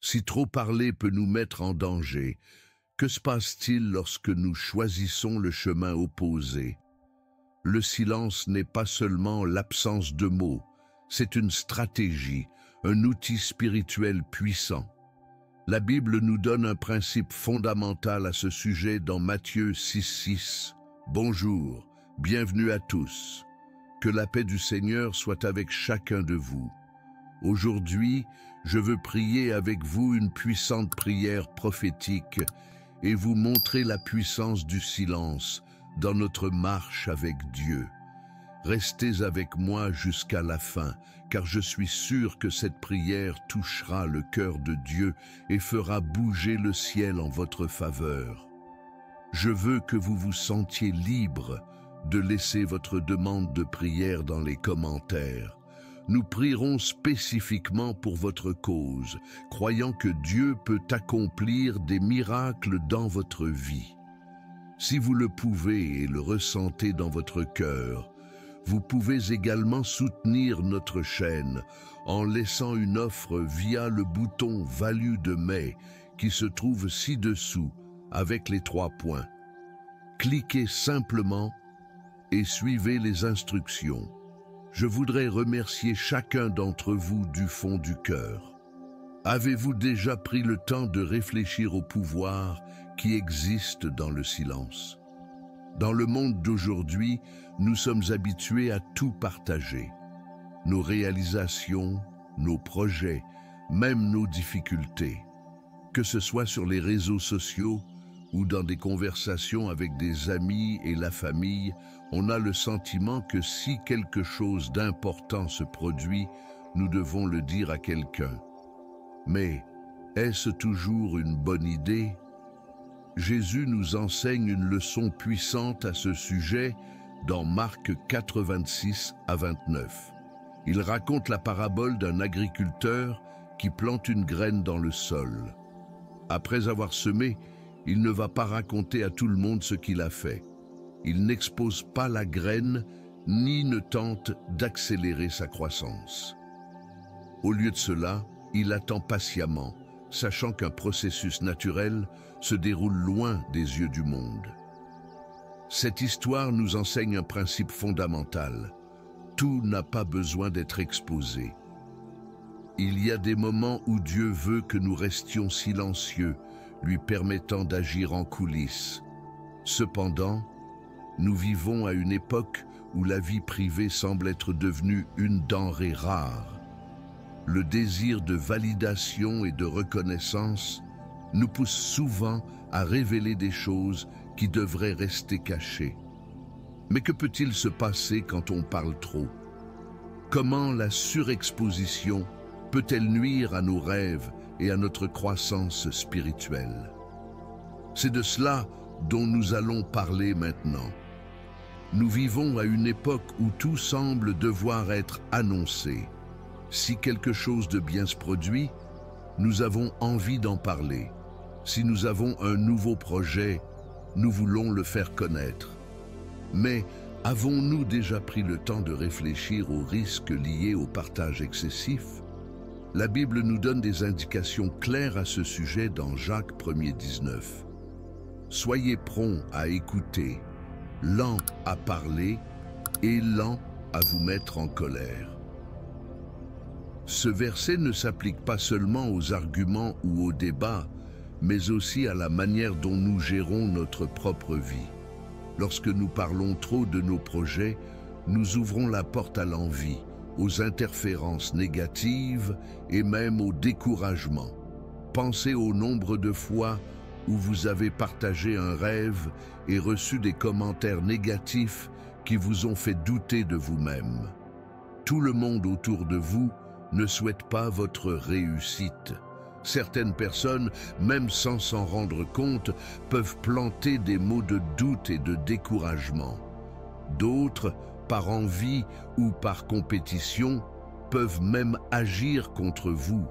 Si trop parler peut nous mettre en danger, que se passe-t-il lorsque nous choisissons le chemin opposé? Le silence n'est pas seulement l'absence de mots, c'est une stratégie, un outil spirituel puissant. La Bible nous donne un principe fondamental à ce sujet dans Matthieu 6,6. Bonjour, bienvenue à tous. Que la paix du Seigneur soit avec chacun de vous. Aujourd'hui, je veux prier avec vous une puissante prière prophétique et vous montrer la puissance du silence dans notre marche avec Dieu. Restez avec moi jusqu'à la fin, car je suis sûr que cette prière touchera le cœur de Dieu et fera bouger le ciel en votre faveur. Je veux que vous vous sentiez libre de laisser votre demande de prière dans les commentaires. Nous prierons spécifiquement pour votre cause, croyant que Dieu peut accomplir des miracles dans votre vie. Si vous le pouvez et le ressentez dans votre cœur, vous pouvez également soutenir notre chaîne en laissant une offre via le bouton Value de mai qui se trouve ci-dessous avec les 3 points. Cliquez simplement et suivez les instructions. Je voudrais remercier chacun d'entre vous du fond du cœur. Avez-vous déjà pris le temps de réfléchir au pouvoir qui existe dans le silence? Dans le monde d'aujourd'hui, nous sommes habitués à tout partager. Nos réalisations, nos projets, même nos difficultés. Que ce soit sur les réseaux sociaux ou dans des conversations avec des amis et la famille, on a le sentiment que si quelque chose d'important se produit, nous devons le dire à quelqu'un. Mais est-ce toujours une bonne idée? Jésus nous enseigne une leçon puissante à ce sujet dans Marc 4, 26 à 29. Il raconte la parabole d'un agriculteur qui plante une graine dans le sol. Après avoir semé, il ne va pas raconter à tout le monde ce qu'il a fait. Il n'expose pas la graine ni ne tente d'accélérer sa croissance. Au lieu de cela, il attend patiemment, sachant qu'un processus naturel se déroule loin des yeux du monde. Cette histoire nous enseigne un principe fondamental. Tout n'a pas besoin d'être exposé. Il y a des moments où Dieu veut que nous restions silencieux, lui permettant d'agir en coulisses. Cependant, nous vivons à une époque où la vie privée semble être devenue une denrée rare. Le désir de validation et de reconnaissance nous pousse souvent à révéler des choses qui devraient rester cachées. Mais que peut-il se passer quand on parle trop? Comment la surexposition peut-elle nuire à nos rêves et à notre croissance spirituelle? C'est de cela dont nous allons parler maintenant. Nous vivons à une époque où tout semble devoir être annoncé. Si quelque chose de bien se produit, nous avons envie d'en parler. Si nous avons un nouveau projet, nous voulons le faire connaître. Mais avons-nous déjà pris le temps de réfléchir aux risques liés au partage excessif? La Bible nous donne des indications claires à ce sujet dans Jacques 1er 19. Soyez prompts à écouter, lents à parler et lents à vous mettre en colère. Ce verset ne s'applique pas seulement aux arguments ou aux débats, mais aussi à la manière dont nous gérons notre propre vie. Lorsque nous parlons trop de nos projets, nous ouvrons la porte à l'envie, aux interférences négatives et même au découragement. Pensez au nombre de fois où vous avez partagé un rêve et reçu des commentaires négatifs qui vous ont fait douter de vous-même. Tout le monde autour de vous ne souhaite pas votre réussite. Certaines personnes, même sans s'en rendre compte, peuvent planter des mots de doute et de découragement. D'autres, par envie ou par compétition, peuvent même agir contre vous.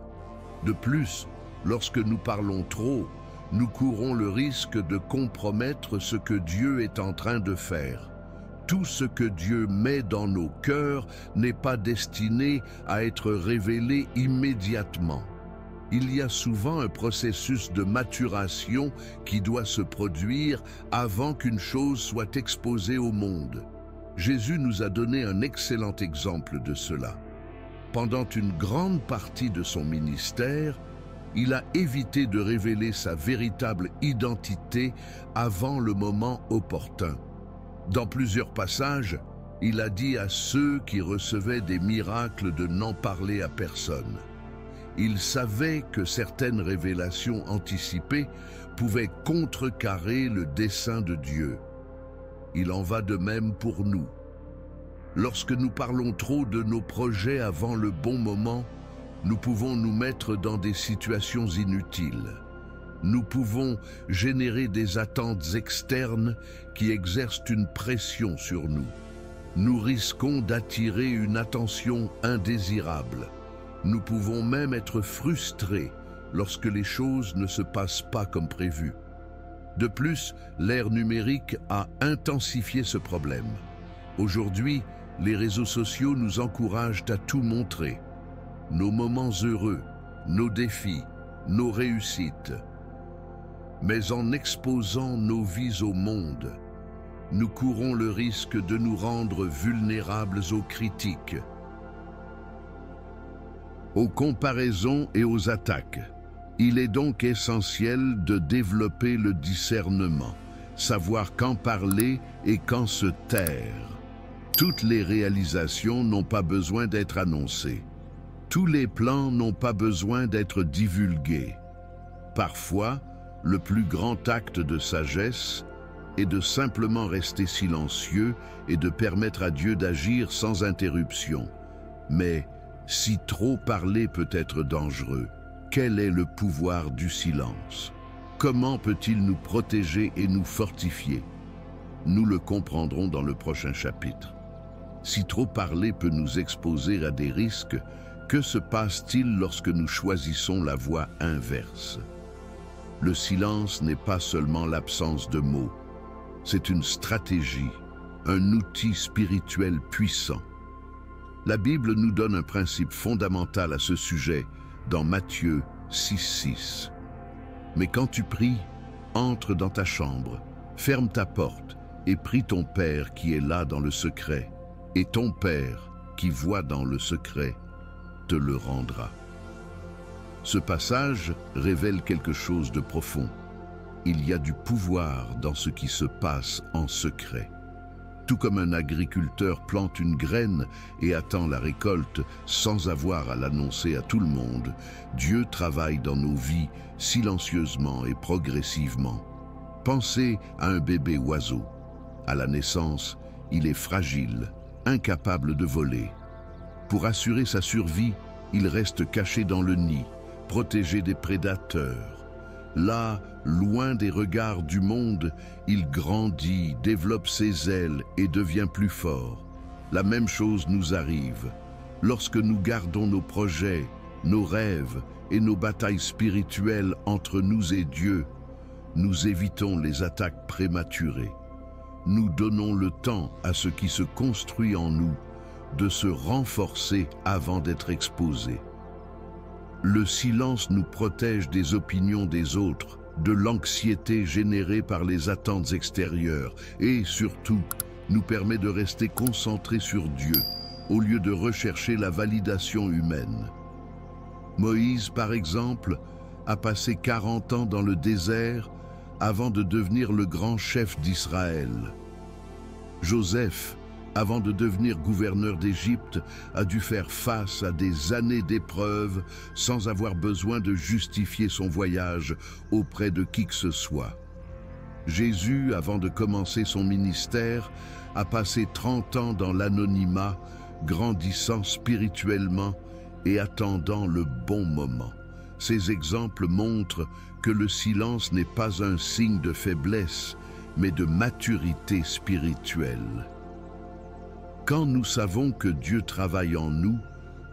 De plus, lorsque nous parlons trop, nous courons le risque de compromettre ce que Dieu est en train de faire. Tout ce que Dieu met dans nos cœurs n'est pas destiné à être révélé immédiatement. il y a souvent un processus de maturation qui doit se produire avant qu'une chose soit exposée au monde. Jésus nous a donné un excellent exemple de cela. Pendant une grande partie de son ministère, il a évité de révéler sa véritable identité avant le moment opportun. Dans plusieurs passages, il a dit à ceux qui recevaient des miracles de n'en parler à personne. Il savait que certaines révélations anticipées pouvaient contrecarrer le dessein de Dieu. Il en va de même pour nous. Lorsque nous parlons trop de nos projets avant le bon moment, nous pouvons nous mettre dans des situations inutiles. Nous pouvons générer des attentes externes qui exercent une pression sur nous. Nous risquons d'attirer une attention indésirable. Nous pouvons même être frustrés lorsque les choses ne se passent pas comme prévu. De plus, l'ère numérique a intensifié ce problème. Aujourd'hui, les réseaux sociaux nous encouragent à tout montrer. Nos moments heureux, nos défis, nos réussites. Mais en exposant nos vies au monde, nous courons le risque de nous rendre vulnérables aux critiques, aux comparaisons et aux attaques. Il est donc essentiel de développer le discernement, savoir quand parler et quand se taire. Toutes les réalisations n'ont pas besoin d'être annoncées. Tous les plans n'ont pas besoin d'être divulgués. Parfois, le plus grand acte de sagesse est de simplement rester silencieux et de permettre à Dieu d'agir sans interruption. Mais si trop parler peut être dangereux, quel est le pouvoir du silence? Comment peut-il nous protéger et nous fortifier? Nous le comprendrons dans le prochain chapitre. Si trop parler peut nous exposer à des risques, que se passe-t-il lorsque nous choisissons la voie inverse? Le silence n'est pas seulement l'absence de mots, c'est une stratégie, un outil spirituel puissant. La Bible nous donne un principe fondamental à ce sujet dans Matthieu 6,6. Mais quand tu pries, entre dans ta chambre, ferme ta porte et prie ton Père qui est là dans le secret, et ton Père qui voit dans le secret te le rendra. Ce passage révèle quelque chose de profond. Il y a du pouvoir dans ce qui se passe en secret. Tout comme un agriculteur plante une graine et attend la récolte sans avoir à l'annoncer à tout le monde, Dieu travaille dans nos vies silencieusement et progressivement. Pensez à un bébé oiseau. À la naissance, il est fragile, incapable de voler. Pour assurer sa survie, il reste caché dans le nid, protégé des prédateurs. Là, loin des regards du monde, il grandit, développe ses ailes et devient plus fort. La même chose nous arrive. Lorsque nous gardons nos projets, nos rêves et nos batailles spirituelles entre nous et Dieu, nous évitons les attaques prématurées. Nous donnons le temps à ce qui se construit en nous de se renforcer avant d'être exposé. Le silence nous protège des opinions des autres, de l'anxiété générée par les attentes extérieures et, surtout, nous permet de rester concentrés sur Dieu, au lieu de rechercher la validation humaine. Moïse, par exemple, a passé 40 ans dans le désert avant de devenir le grand chef d'Israël. Joseph, avant de devenir gouverneur d'Égypte, a dû faire face à des années d'épreuves sans avoir besoin de justifier son voyage auprès de qui que ce soit. Jésus, avant de commencer son ministère, a passé 30 ans dans l'anonymat, grandissant spirituellement et attendant le bon moment. Ces exemples montrent que le silence n'est pas un signe de faiblesse, mais de maturité spirituelle. Quand nous savons que Dieu travaille en nous,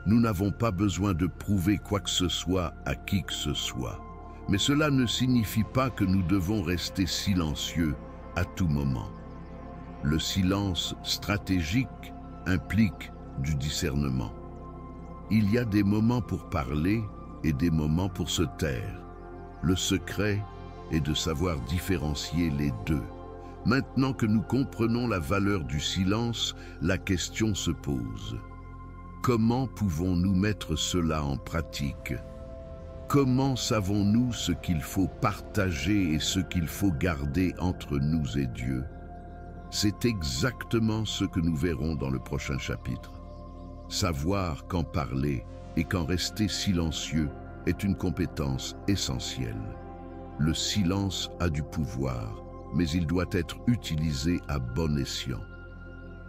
nous n'avons pas besoin de prouver quoi que ce soit à qui que ce soit. Mais cela ne signifie pas que nous devons rester silencieux à tout moment. Le silence stratégique implique du discernement. Il y a des moments pour parler et des moments pour se taire. Le secret est de savoir différencier les deux. Maintenant que nous comprenons la valeur du silence, la question se pose. Comment pouvons-nous mettre cela en pratique? Comment savons-nous ce qu'il faut partager et ce qu'il faut garder entre nous et Dieu? C'est exactement ce que nous verrons dans le prochain chapitre. Savoir quand parler et quand rester silencieux est une compétence essentielle. Le silence a du pouvoir, mais il doit être utilisé à bon escient.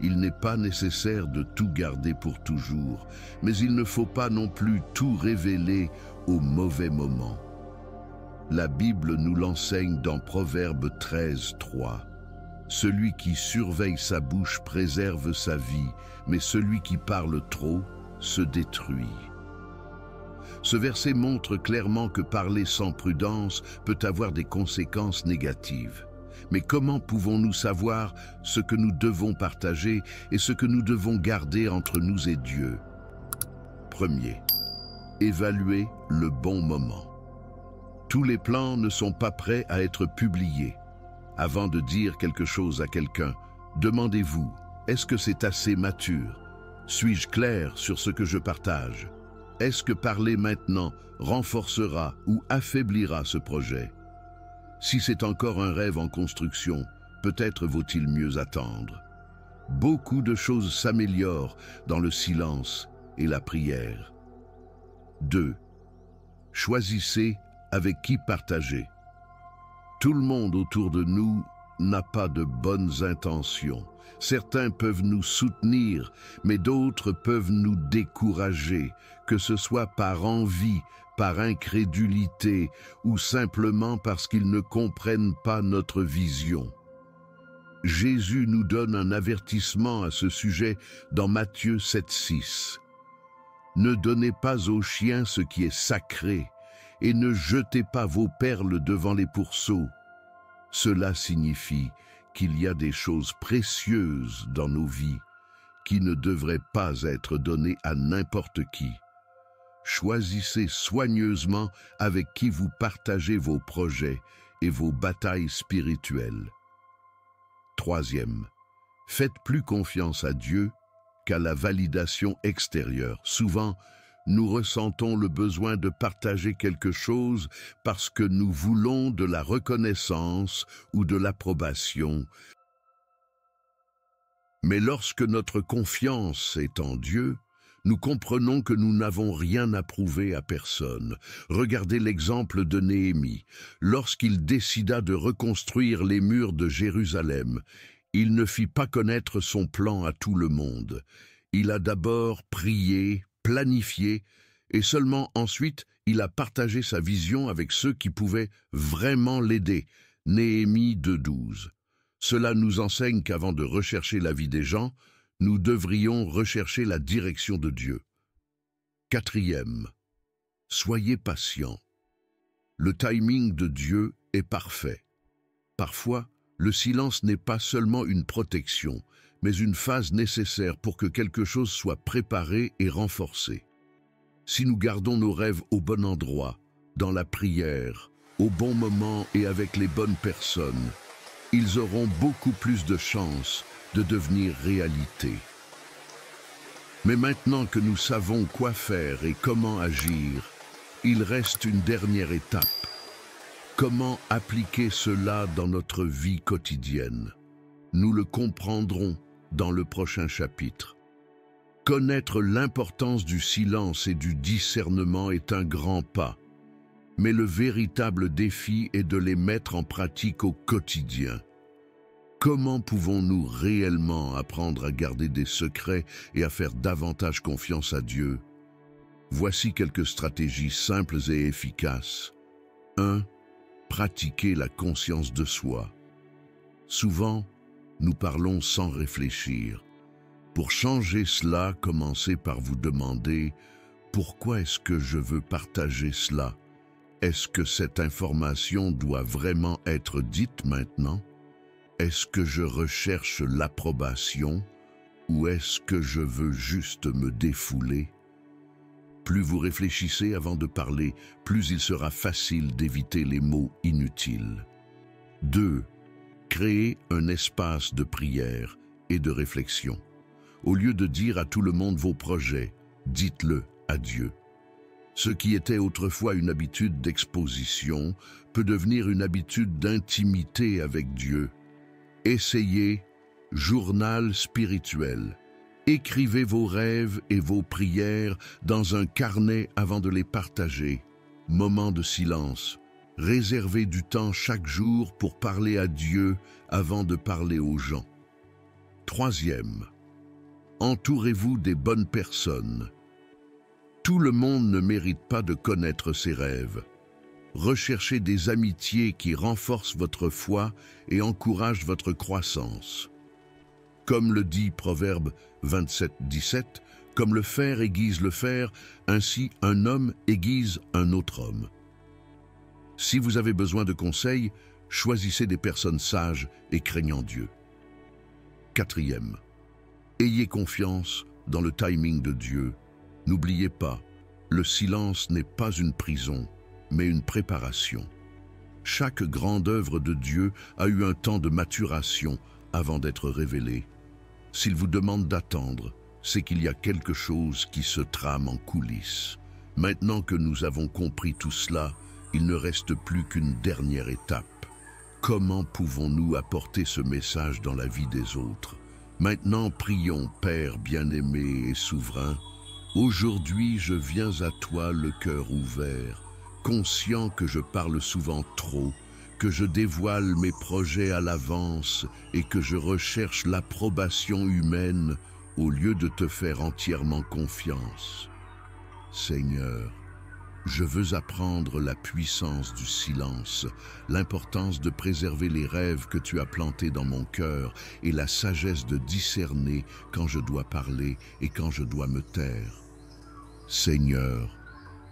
Il n'est pas nécessaire de tout garder pour toujours, mais il ne faut pas non plus tout révéler au mauvais moment. La Bible nous l'enseigne dans Proverbe 13, 3. Celui qui surveille sa bouche préserve sa vie, mais celui qui parle trop se détruit. Ce verset montre clairement que parler sans prudence peut avoir des conséquences négatives. Mais comment pouvons-nous savoir ce que nous devons partager et ce que nous devons garder entre nous et Dieu? Premier, évaluer le bon moment. Tous les plans ne sont pas prêts à être publiés. Avant de dire quelque chose à quelqu'un, demandez-vous, est-ce que c'est assez mature? Suis-je clair sur ce que je partage? Est-ce que parler maintenant renforcera ou affaiblira ce projet? Si c'est encore un rêve en construction, peut-être vaut-il mieux attendre. Beaucoup de choses s'améliorent dans le silence et la prière. 2. Choisissez avec qui partager. Tout le monde autour de nous n'a pas de bonnes intentions. Certains peuvent nous soutenir, mais d'autres peuvent nous décourager, que ce soit par envie, par incrédulité ou simplement parce qu'ils ne comprennent pas notre vision. Jésus nous donne un avertissement à ce sujet dans Matthieu 7,6. Ne donnez pas aux chiens ce qui est sacré, et ne jetez pas vos perles devant les pourceaux. Cela signifie qu'il y a des choses précieuses dans nos vies qui ne devraient pas être données à n'importe qui. Choisissez soigneusement avec qui vous partagez vos projets et vos batailles spirituelles. 3e, faites plus confiance à Dieu qu'à la validation extérieure. Souvent, nous ressentons le besoin de partager quelque chose parce que nous voulons de la reconnaissance ou de l'approbation. Mais lorsque notre confiance est en Dieu, nous comprenons que nous n'avons rien à prouver à personne. Regardez l'exemple de Néhémie. Lorsqu'il décida de reconstruire les murs de Jérusalem, il ne fit pas connaître son plan à tout le monde. Il a d'abord prié, planifié, et seulement ensuite il a partagé sa vision avec ceux qui pouvaient vraiment l'aider. Néhémie 2,12. Cela nous enseigne qu'avant de rechercher l'avis des gens, nous devrions rechercher la direction de Dieu. 4e, soyez patient. Le timing de Dieu est parfait. Parfois, le silence n'est pas seulement une protection, mais une phase nécessaire pour que quelque chose soit préparé et renforcé. Si nous gardons nos rêves au bon endroit, dans la prière, au bon moment et avec les bonnes personnes, ils auront beaucoup plus de chances de devenir réalité. Mais maintenant que nous savons quoi faire et comment agir, il reste une dernière étape. Comment appliquer cela dans notre vie quotidienne? Nous le comprendrons dans le prochain chapitre. Connaître l'importance du silence et du discernement est un grand pas, mais le véritable défi est de les mettre en pratique au quotidien. Comment pouvons-nous réellement apprendre à garder des secrets et à faire davantage confiance à Dieu? Voici quelques stratégies simples et efficaces. 1. Pratiquer la conscience de soi. Souvent, nous parlons sans réfléchir. Pour changer cela, commencez par vous demander « Pourquoi est-ce que je veux partager cela? Est-ce que cette information doit vraiment être dite maintenant? Est-ce que je recherche l'approbation ou est-ce que je veux juste me défouler? » Plus vous réfléchissez avant de parler, plus il sera facile d'éviter les mots inutiles. 2. Créez un espace de prière et de réflexion. Au lieu de dire à tout le monde vos projets, dites-le à Dieu. Ce qui était autrefois une habitude d'exposition peut devenir une habitude d'intimité avec Dieu. Essayez journal spirituel. Écrivez vos rêves et vos prières dans un carnet avant de les partager. Moment de silence. Réservez du temps chaque jour pour parler à Dieu avant de parler aux gens. 3. Entourez-vous des bonnes personnes. Tout le monde ne mérite pas de connaître ses rêves. Recherchez des amitiés qui renforcent votre foi et encouragent votre croissance. Comme le dit Proverbe 27:17, comme le fer aiguise le fer, ainsi un homme aiguise un autre homme. Si vous avez besoin de conseils, choisissez des personnes sages et craignant Dieu. 4. Ayez confiance dans le timing de Dieu. N'oubliez pas, le silence n'est pas une prison, mais une préparation. Chaque grande œuvre de Dieu a eu un temps de maturation avant d'être révélée. S'il vous demande d'attendre, c'est qu'il y a quelque chose qui se trame en coulisses. Maintenant que nous avons compris tout cela, il ne reste plus qu'une dernière étape. Comment pouvons-nous apporter ce message dans la vie des autres? Maintenant, prions, Père bien-aimé et souverain. Aujourd'hui, je viens à toi le cœur ouvert, conscient que je parle souvent trop, que je dévoile mes projets à l'avance et que je recherche l'approbation humaine au lieu de te faire entièrement confiance. Seigneur, je veux apprendre la puissance du silence, l'importance de préserver les rêves que tu as plantés dans mon cœur et la sagesse de discerner quand je dois parler et quand je dois me taire. Seigneur,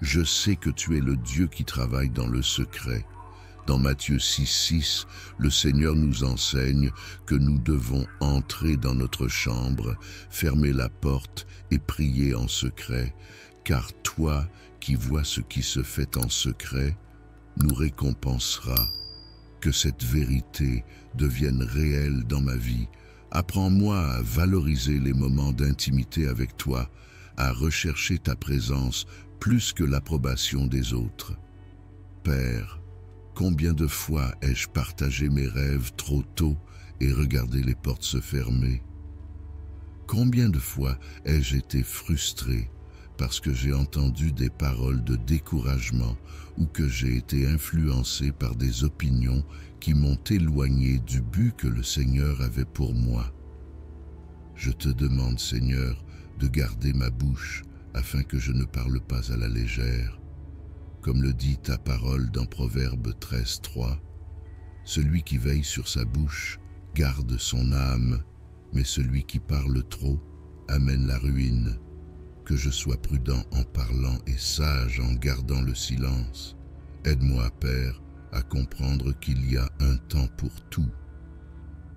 je sais que tu es le Dieu qui travaille dans le secret. Dans Matthieu 6:6, le Seigneur nous enseigne que nous devons entrer dans notre chambre, fermer la porte et prier en secret, car toi qui vois ce qui se fait en secret, nous récompenseras. Que cette vérité devienne réelle dans ma vie. Apprends-moi à valoriser les moments d'intimité avec toi, à rechercher ta présence plus que l'approbation des autres. Père, combien de fois ai-je partagé mes rêves trop tôt et regardé les portes se fermer? Combien de fois ai-je été frustré parce que j'ai entendu des paroles de découragement ou que j'ai été influencé par des opinions qui m'ont éloigné du but que le Seigneur avait pour moi? Je te demande, Seigneur, de garder ma bouche afin que je ne parle pas à la légère. Comme le dit ta parole dans Proverbe 13:3, « Celui qui veille sur sa bouche garde son âme, mais celui qui parle trop amène la ruine. Que je sois prudent en parlant et sage en gardant le silence. Aide-moi, Père, à comprendre qu'il y a un temps pour tout.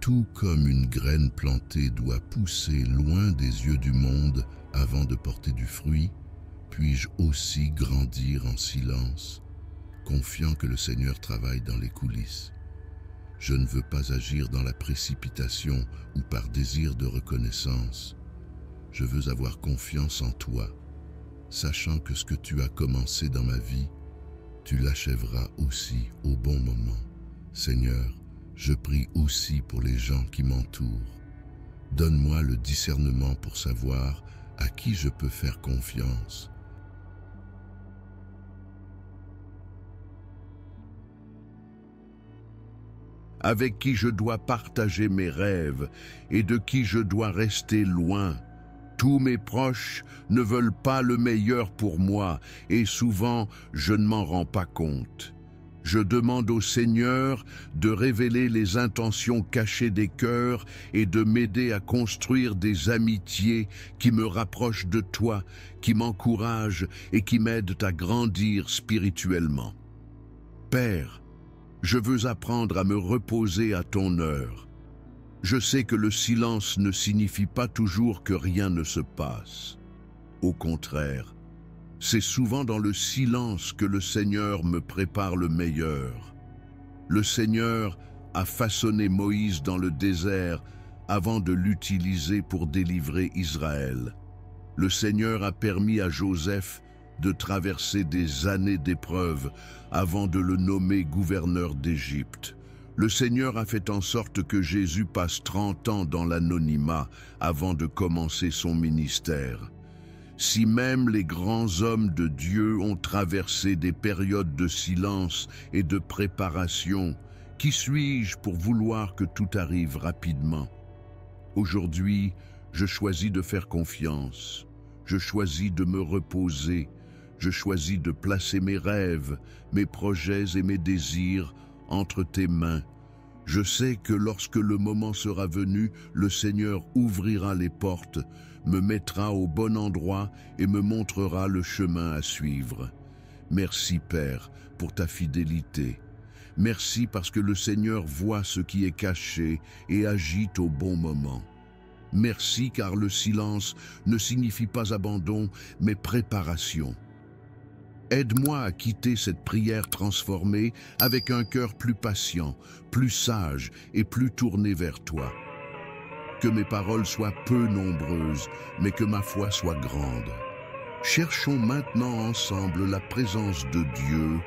Tout comme une graine plantée doit pousser loin des yeux du monde avant de porter du fruit, puis-je aussi grandir en silence, confiant que le Seigneur travaille dans les coulisses. Je ne veux pas agir dans la précipitation ou par désir de reconnaissance. Je veux avoir confiance en toi, sachant que ce que tu as commencé dans ma vie, tu l'achèveras aussi au bon moment. Seigneur, je prie aussi pour les gens qui m'entourent. Donne-moi le discernement pour savoir à qui je peux faire confiance. Avec qui je dois partager mes rêves et de qui je dois rester loin. Tous mes proches ne veulent pas le meilleur pour moi et souvent je ne m'en rends pas compte. Je demande au Seigneur de révéler les intentions cachées des cœurs et de m'aider à construire des amitiés qui me rapprochent de toi, qui m'encouragent et qui m'aident à grandir spirituellement. Père, je veux apprendre à me reposer à ton heure. Je sais que le silence ne signifie pas toujours que rien ne se passe. Au contraire, C'est souvent dans le silence que le Seigneur me prépare le meilleur. Le Seigneur a façonné Moïse dans le désert avant de l'utiliser pour délivrer Israël. Le Seigneur a permis à Joseph de traverser des années d'épreuves avant de le nommer gouverneur d'Égypte. Le Seigneur a fait en sorte que Jésus passe 30 ans dans l'anonymat avant de commencer son ministère. Si même les grands hommes de Dieu ont traversé des périodes de silence et de préparation, qui suis-je pour vouloir que tout arrive rapidement? Aujourd'hui, je choisis de faire confiance. Je choisis de me reposer. Je choisis de placer mes rêves, mes projets et mes désirs entre tes mains. Je sais que lorsque le moment sera venu, le Seigneur ouvrira les portes, me mettra au bon endroit et me montrera le chemin à suivre. Merci Père pour ta fidélité. Merci parce que le Seigneur voit ce qui est caché et agit au bon moment. Merci car le silence ne signifie pas abandon, mais préparation. Aide-moi à quitter cette prière transformée avec un cœur plus patient, plus sage et plus tourné vers toi. Que mes paroles soient peu nombreuses, mais que ma foi soit grande. Cherchons maintenant ensemble la présence de Dieu